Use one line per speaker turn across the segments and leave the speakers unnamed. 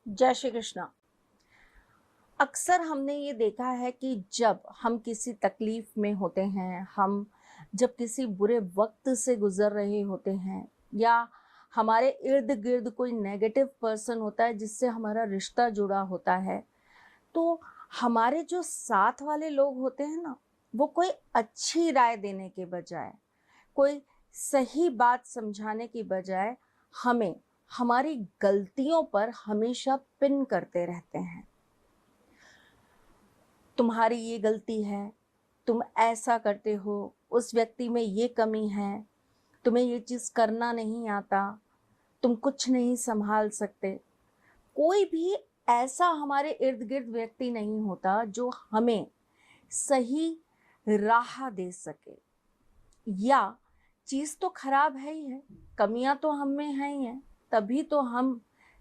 जय श्री कृष्ण। अक्सर हमने ये देखा है कि जब हम किसी तकलीफ में होते हैं, हम जब किसी बुरे वक्त से गुजर रहे होते हैं, या हमारे इर्द गिर्द कोई नेगेटिव पर्सन होता है जिससे हमारा रिश्ता जुड़ा होता है, तो हमारे जो साथ वाले लोग होते हैं ना, वो कोई अच्छी राय देने के बजाय, कोई सही बात समझाने की बजाय हमें हमारी गलतियों पर हमेशा पिन करते रहते हैं। तुम्हारी ये गलती है, तुम ऐसा करते हो, उस व्यक्ति में ये कमी है, तुम्हें ये चीज़ करना नहीं आता, तुम कुछ नहीं संभाल सकते। कोई भी ऐसा हमारे इर्द गिर्द व्यक्ति नहीं होता जो हमें सही राह दे सके। या चीज़ तो खराब है ही है, कमियां तो हम में हैं ही हैं, तभी तो हम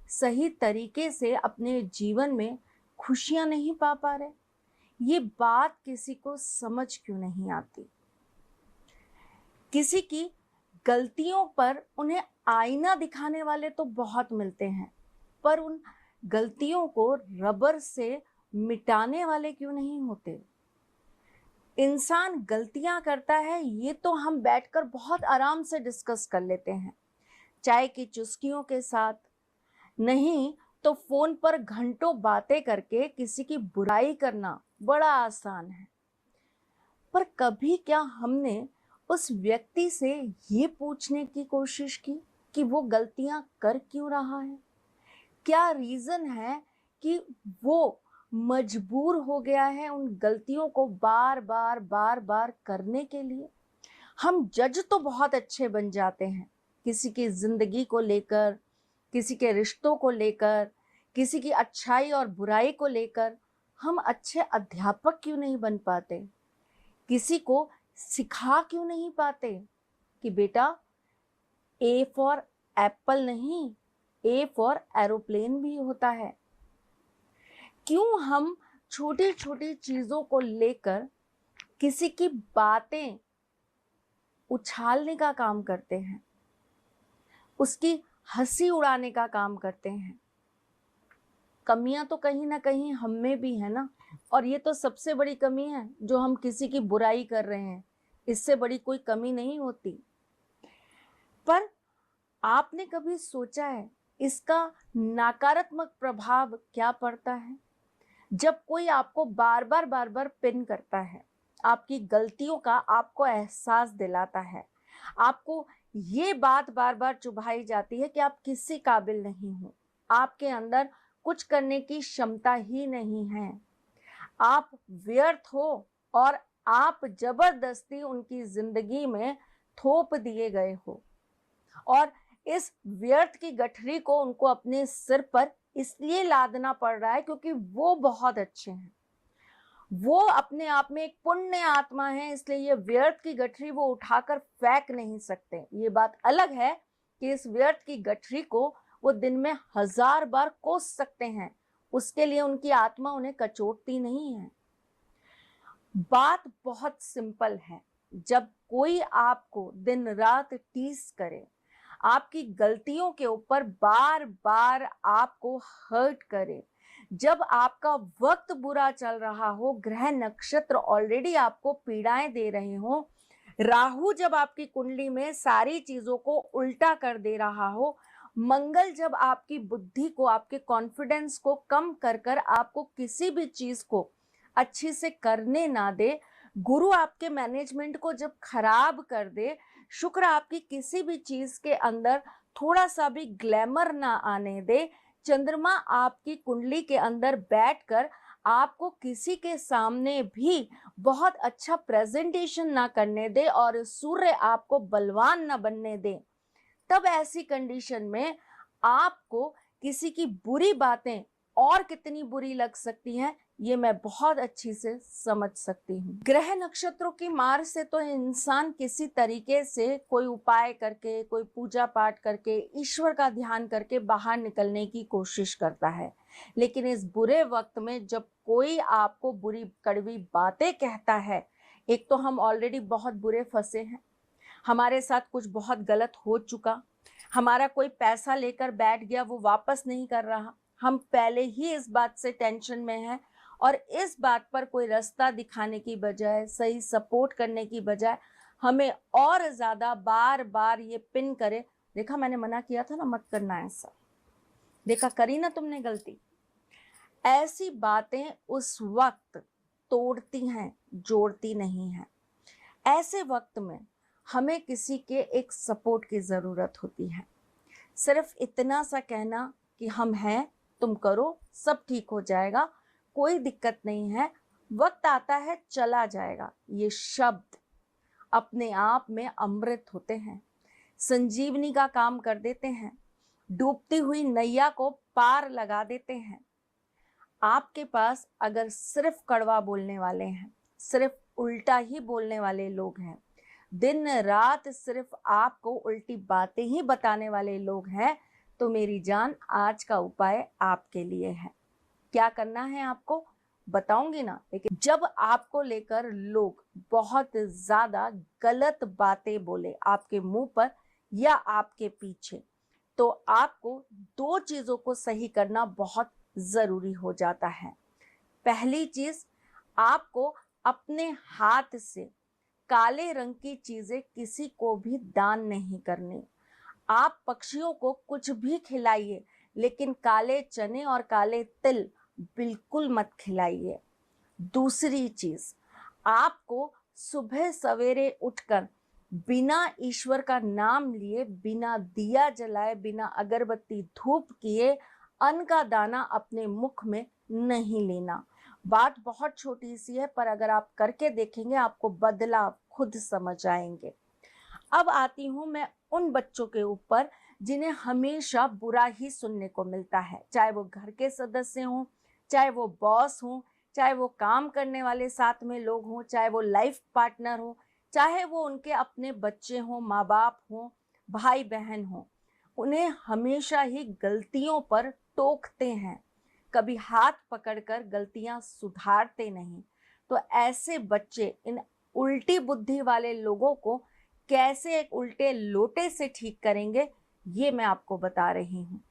सही तरीके से अपने जीवन में खुशियां नहीं पा पा रहे। ये बात किसी को समझ क्यों नहीं आती? किसी की गलतियों पर उन्हें आईना दिखाने वाले तो बहुत मिलते हैं, पर उन गलतियों को रबर से मिटाने वाले क्यों नहीं होते? इंसान गलतियां करता है, ये तो हम बैठकर बहुत आराम से डिस्कस कर लेते हैं, चाय की चुस्कियों के साथ। नहीं तो फोन पर घंटों बातें करके किसी की बुराई करना बड़ा आसान है। पर कभी क्या हमने उस व्यक्ति से ये पूछने की कोशिश की कि वो गलतियां कर क्यों रहा है? क्या रीजन है कि वो मजबूर हो गया है उन गलतियों को बार बार करने के लिए? हम जज तो बहुत अच्छे बन जाते हैं, किसी की जिंदगी को लेकर, किसी के रिश्तों को लेकर, किसी की अच्छाई और बुराई को लेकर। हम अच्छे अध्यापक क्यों नहीं बन पाते? किसी को सिखा क्यों नहीं पाते कि बेटा, ए फॉर एप्पल नहीं, ए फॉर एरोप्लेन भी होता है? क्यों हम छोटी छोटी चीजों को लेकर किसी की बातें उछालने का काम करते हैं, उसकी हंसी उड़ाने का काम करते हैं? कमियां तो कहीं ना कहीं हम में भी है ना, और ये तो सबसे बड़ी कमी है जो हम किसी की बुराई कर रहे हैं, इससे बड़ी कोई कमी नहीं होती। पर आपने कभी सोचा है इसका नकारात्मक प्रभाव क्या पड़ता है? जब कोई आपको बार बार पिन करता है, आपकी गलतियों का आपको एहसास दिलाता है, आपको ये बात बार बार चुभाई जाती है कि आप किसी काबिल नहीं हो, आपके अंदर कुछ करने की क्षमता ही नहीं है, आप व्यर्थ हो और आप जबरदस्ती उनकी जिंदगी में थोप दिए गए हो, और इस व्यर्थ की गठरी को उनको अपने सिर पर इसलिए लादना पड़ रहा है क्योंकि वो बहुत अच्छे हैं, वो अपने आप में एक पुण्य आत्मा है, इसलिए ये व्यर्थ की गठरी वो उठाकर फेंक नहीं सकते। ये बात अलग है कि इस व्यर्थ की गठरी को वो दिन में 1000 बार कोस सकते हैं, उसके लिए उनकी आत्मा उन्हें कचोटती नहीं है। बात बहुत सिंपल है। जब कोई आपको दिन रात टीस करे, आपकी गलतियों के ऊपर बार बार आपको हर्ट करे, जब आपका वक्त बुरा चल रहा हो, ग्रह नक्षत्र ऑलरेडी आपको पीड़ाएं दे रहे हो, राहु जब आपकी कुंडली में सारी चीजों को उल्टा कर दे रहा हो, मंगल जब आपकी बुद्धि को, आपके कॉन्फिडेंस को कम कर कर आपको किसी भी चीज को अच्छी से करने ना दे, गुरु आपके मैनेजमेंट को जब खराब कर दे, शुक्र आपकी किसी भी चीज के अंदर थोड़ा सा भी ग्लैमर ना आने दे, चंद्रमा आपकी कुंडली के अंदर बैठकर आपको किसी के सामने भी बहुत अच्छा प्रेजेंटेशन ना करने दे, और सूर्य आपको बलवान ना बनने दे, तब ऐसी कंडीशन में आपको किसी की बुरी बातें और कितनी बुरी लग सकती हैं, ये मैं बहुत अच्छी से समझ सकती हूँ। ग्रह नक्षत्रों की मार से तो इंसान किसी तरीके से कोई उपाय करके, कोई पूजा पाठ करके, ईश्वर का ध्यान करके बाहर निकलने की कोशिश करता है, लेकिन इस बुरे वक्त में जब कोई आपको बुरी कड़वी बातें कहता है, एक तो हम ऑलरेडी बहुत बुरे फंसे हैं, हमारे साथ कुछ बहुत गलत हो चुका, हमारा कोई पैसा लेकर बैठ गया, वो वापस नहीं कर रहा, हम पहले ही इस बात से टेंशन में हैं और इस बात पर कोई रास्ता दिखाने की बजाय, सही सपोर्ट करने की बजाय हमें और ज़्यादा बार बार ये पिन करे, देखा मैंने मना किया था ना मत करना ऐसा, देखा करी ना तुमने गलती। ऐसी बातें उस वक्त तोड़ती हैं, जोड़ती नहीं हैं। ऐसे वक्त में हमें किसी के एक सपोर्ट की ज़रूरत होती है। सिर्फ इतना सा कहना कि हम हैं, तुम करो, सब ठीक हो जाएगा, कोई दिक्कत नहीं है, वक्त आता है चला जाएगा, ये शब्द अपने आप में अमृत होते हैं, संजीवनी का काम कर देते हैं, डूबती हुई नैया को पार लगा देते हैं। आपके पास अगर सिर्फ कड़वा बोलने वाले हैं, सिर्फ उल्टा ही बोलने वाले लोग हैं, दिन रात सिर्फ आपको उल्टी बातें ही बताने वाले लोग हैं, तो मेरी जान आज का उपाय आपके लिए है। क्या करना है आपको बताऊंगी ना, लेकिन जब आपको लेकर लोग बहुत ज्यादा गलत बातें बोले आपके मुंह पर या आपके पीछे, तो आपको दो चीजों को सही करना बहुत जरूरी हो जाता है। पहली चीज, आपको अपने हाथ से काले रंग की चीजें किसी को भी दान नहीं करनी। आप पक्षियों को कुछ भी खिलाइए, लेकिन काले चने और काले तिल बिल्कुल मत खिलाइए। दूसरी चीज, आपको सुबह सवेरे उठकर बिना ईश्वर का नाम लिए, बिना दिया जलाए, बिना अगरबत्ती धूप किए अन्न का दाना अपने मुख में नहीं लेना। बात बहुत छोटी सी है, पर अगर आप करके देखेंगे आपको बदलाव खुद समझ आएंगे। अब आती हूं मैं उन बच्चों के ऊपर जिन्हें हमेशा बुरा ही सुनने को मिलता है, चाहे वो घर के सदस्य हों, चाहे वो बॉस हों, चाहे वो काम करने वाले साथ में लोग हों, चाहे वो लाइफ पार्टनर हो, चाहे वो उनके अपने बच्चे हों, माँ बाप हों, भाई बहन हों। उन्हें हमेशा ही गलतियों पर टोकते हैं, कभी हाथ पकड़कर गलतियां सुधारते नहीं। तो ऐसे बच्चे इन उल्टी बुद्धि वाले लोगों को कैसे एक उल्टे लोटे से ठीक करेंगे, ये मैं आपको बता रही हूँ।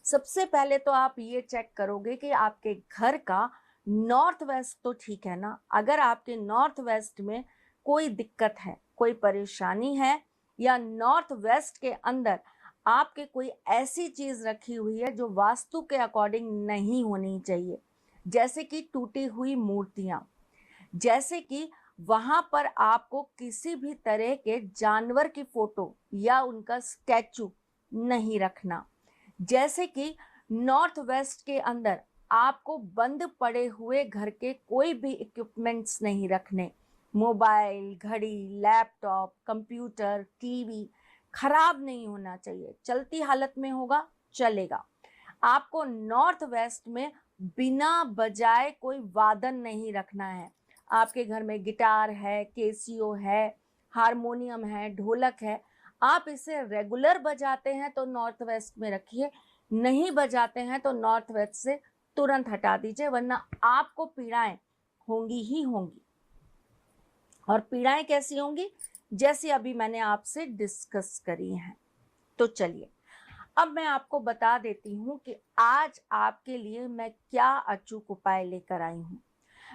सबसे पहले तो आप ये चेक करोगे कि आपके घर का नॉर्थ वेस्ट तो ठीक है ना। अगर आपके नॉर्थ वेस्ट में कोई दिक्कत है, कोई परेशानी है, या नॉर्थ वेस्ट के अंदर आपके कोई ऐसी चीज रखी हुई है जो वास्तु के अकॉर्डिंग नहीं होनी चाहिए, जैसे कि टूटी हुई मूर्तियां, जैसे कि वहां पर आपको किसी भी तरह के जानवर की फोटो या उनका स्टैचू नहीं रखना, जैसे कि नॉर्थ वेस्ट के अंदर आपको बंद पड़े हुए घर के कोई भी इक्विपमेंट्स नहीं रखने, मोबाइल, घड़ी, लैपटॉप, कंप्यूटर, टीवी खराब नहीं होना चाहिए, चलती हालत में होगा चलेगा। आपको नॉर्थ वेस्ट में बिना बजाए कोई वादन नहीं रखना है। आपके घर में गिटार है, केसियो है, हारमोनियम है, ढोलक है, आप इसे रेगुलर बजाते हैं तो नॉर्थ वेस्ट में रखिए, नहीं बजाते हैं तो नॉर्थ वेस्ट से तुरंत हटा दीजिए, वरना आपको पीड़ाएं होंगी ही होंगी। और पीड़ाएं कैसी होंगी, जैसे अभी मैंने आपसे डिस्कस करी हैं। तो चलिए अब मैं आपको बता देती हूँ कि आज आपके लिए मैं क्या अचूक उपाय लेकर आई हूँ।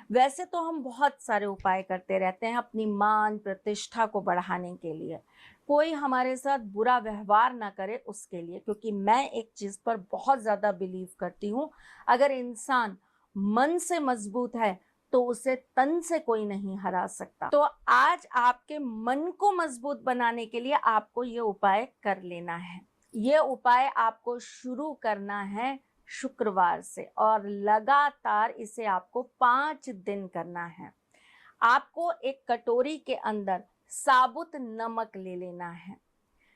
वैसे तो हम बहुत सारे उपाय करते रहते हैं अपनी मान प्रतिष्ठा को बढ़ाने के लिए, कोई हमारे साथ बुरा व्यवहार ना करे उसके लिए, क्योंकि मैं एक चीज पर बहुत ज्यादा बिलीव करती हूँ, अगर इंसान मन से मजबूत है तो उसे तन से कोई नहीं हरा सकता। तो आज आपके मन को मजबूत बनाने के लिए आपको ये उपाय कर लेना है। ये उपाय आपको शुरू करना है शुक्रवार से, और लगातार इसे आपको 5 दिन करना है। आपको एक कटोरी के अंदर साबुत नमक ले लेना है,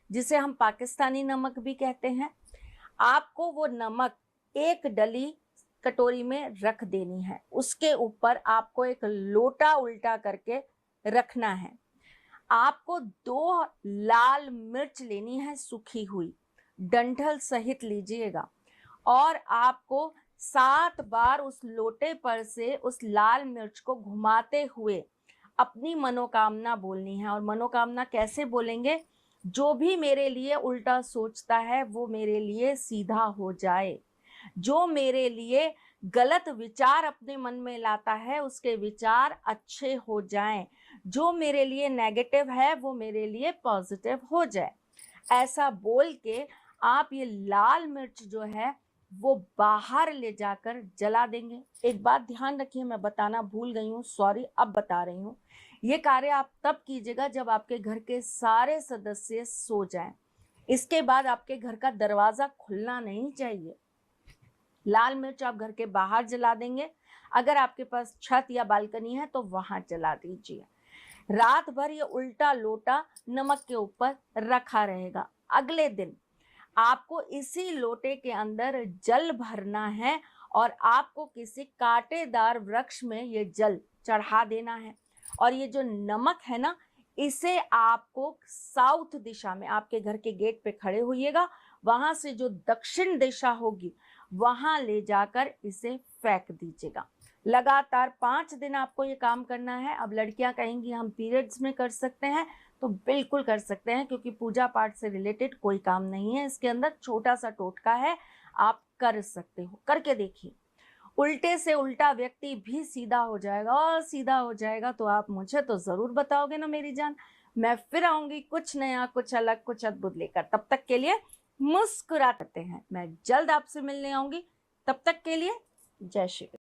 जिसे हम पाकिस्तानी नमक भी कहते हैं। आपको वो नमक एक डली कटोरी में रख देनी है, उसके ऊपर आपको एक लोटा उल्टा करके रखना है। आपको 2 लाल मिर्च लेनी है सूखी हुई, डंठल सहित लीजिएगा, और आपको 7 बार उस लोटे पर से उस लाल मिर्च को घुमाते हुए अपनी मनोकामना बोलनी है। और मनोकामना कैसे बोलेंगे, जो भी मेरे लिए उल्टा सोचता है वो मेरे लिए सीधा हो जाए, जो मेरे लिए गलत विचार अपने मन में लाता है उसके विचार अच्छे हो जाएं, जो मेरे लिए नेगेटिव है वो मेरे लिए पॉजिटिव हो जाए। ऐसा बोल के आप ये लाल मिर्च जो है वो बाहर ले जाकर जला देंगे। एक बात ध्यान रखिए, मैं बताना भूल गई हूँ, सॉरी, अब बता रही हूँ। ये कार्य आप तब कीजिएगा जब आपके घर के सारे सदस्य सो जाएं। इसके बाद आपके घर का दरवाजा खुलना नहीं चाहिए। लाल मिर्च आप घर के बाहर जला देंगे, अगर आपके पास छत या बालकनी है तो वहां जला दीजिए। रात भर ये उल्टा लोटा नमक के ऊपर रखा रहेगा। अगले दिन आपको इसी लोटे के अंदर जल भरना है और आपको किसी कांटेदार वृक्ष में ये जल चढ़ा देना है। और ये जो नमक है ना, इसे आपको साउथ दिशा में, आपके घर के गेट पे खड़े होइएगा, वहां से जो दक्षिण दिशा होगी वहां ले जाकर इसे फेंक दीजिएगा। लगातार 5 दिन आपको ये काम करना है। अब लड़कियां कहेंगी हम पीरियड्स में कर सकते हैं, तो बिल्कुल कर सकते हैं, क्योंकि पूजा पाठ से रिलेटेड कोई काम नहीं है इसके अंदर, छोटा सा टोटका है, आप कर सकते हो। करके देखिए, उल्टे से उल्टा व्यक्ति भी सीधा हो जाएगा, और सीधा हो जाएगा तो आप मुझे तो जरूर बताओगे ना मेरी जान। मैं फिर आऊंगी कुछ नया, कुछ अलग, कुछ अद्भुत लेकर। तब तक के लिए मुस्कुराते हैं, मैं जल्द आपसे मिलने आऊंगी। तब तक के लिए जय श्री कृष्ण।